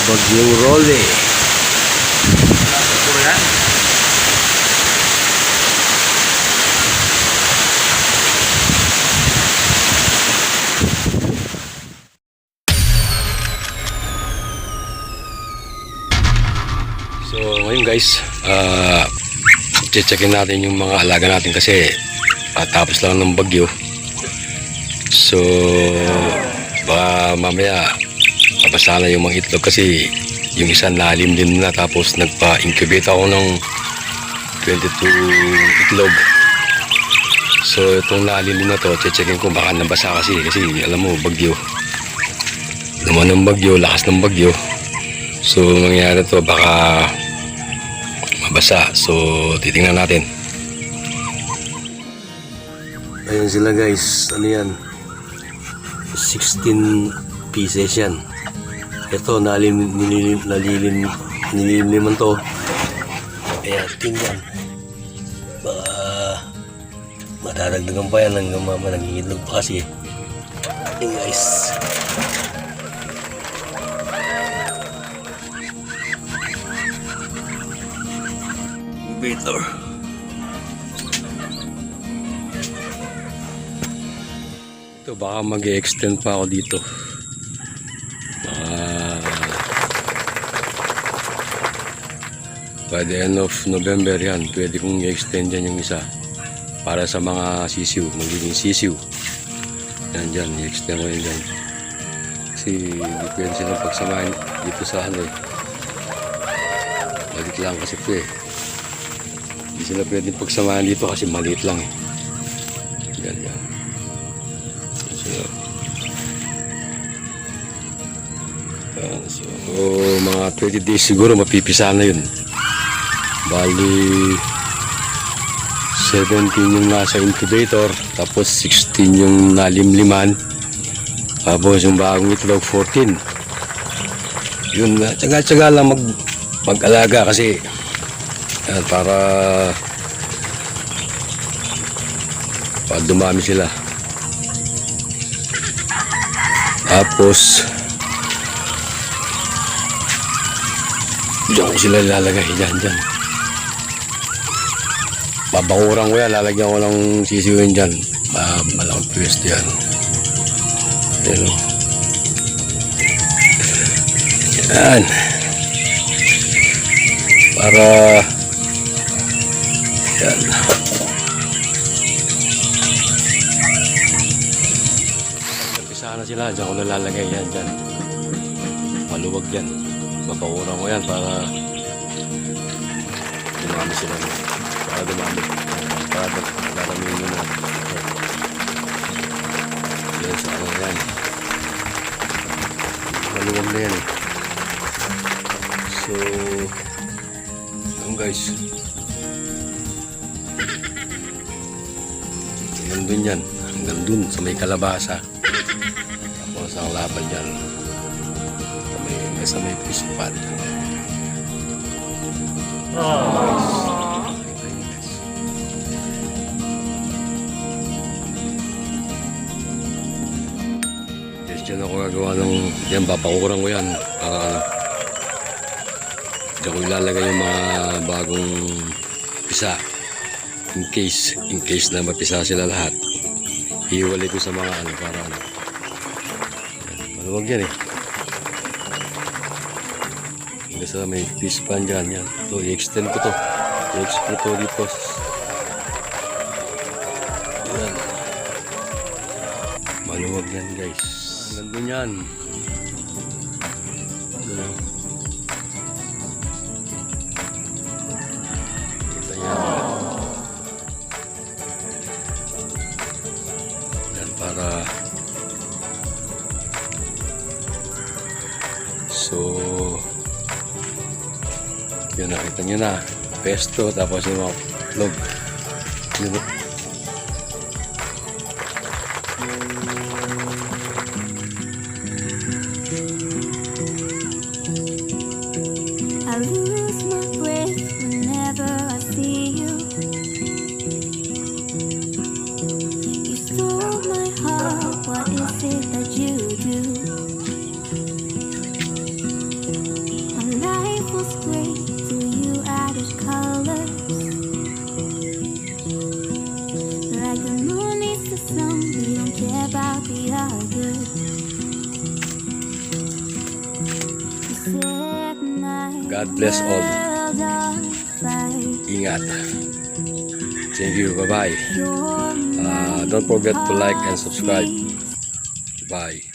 Bagyong Rolly. So ngayon guys, checkin natin yung mga alaga natin kasi tapos lang ng bagyo. So baka mamaya mabasa na yung mga itlog kasi yung isa nalim din na, tapos nagpa-incubate ako ng 22 itlog. So itong nalim din na to, checkin ko baka nabasa kasi alam mo bagyo naman, ng bagyo, lakas ng bagyo. So mangyayari to, baka mabasa. So titingnan natin. Ayun sila guys, ano yan, 16 pieces yan. Ito nililimliman to. Ayan, tingnan. Madadagdagan pa yan hanggang mama nag-iitlog pa kasi. Ayan guys. Incubator. Ito baka mag-extend pa ako dito. By the end of November yan, pwede kong i-extend yan yung isa para sa mga sisiw, magiging sisiw. Yan dyan, i-extend ko yan dyan kasi hindi pwede silang pagsamahin dito sa ano eh, maliit lang kasi ito eh, hindi sila pwede pagsamahin dito kasi maliit lang eh. Yan yan. So mga 20 days siguro mapipisa na yun. Bali 17 yung nasa incubator, tapos 16 yung nalimliman, tapos yung bagong itlog 14. Yun, tsaga-tsaga lang mag-alaga kasi para dumami sila. Tapos diyan ko sila lalagay, dyan. Babakuran ko yan, lalagyan ko ng sisiwin dyan. Malaking pwesto yan. Ayan o. Yan. Para yan. Nagpisa na sila, dyan ko nalalagay yan dyan. Maluwag yan. Babakuran ko yan para dumami sila. Para daramihin nyo na yan sa ano yan, maluwag na yan eh. So yan guys, hanggang dun yan, hanggang dun sa may kalabasa, tapos ang laban yan sa may fish pond. Diyan ako gagawa ng yan, papakuran ko yan para diyan ko ilalagay yung mga bagong pisa in case na mapisa sila lahat, hiwalay ko sa mga ano para ano, maluwag yan eh. Hanggang sa may fish pan dyan yan. So i-extend ko to, i-extend ko dito yan, maluwag yan guys. Nandun yan. Kita yan. Yan para so yun, nakita nyo na pesto, tapos yung mga vlog yun. I lose my breath whenever I see you. You stole my heart, what is it that you do? God bless all. world on fire. Ingat. Thank you. Bye-bye. You're my Don't forget to like and subscribe. heartbeat. Bye.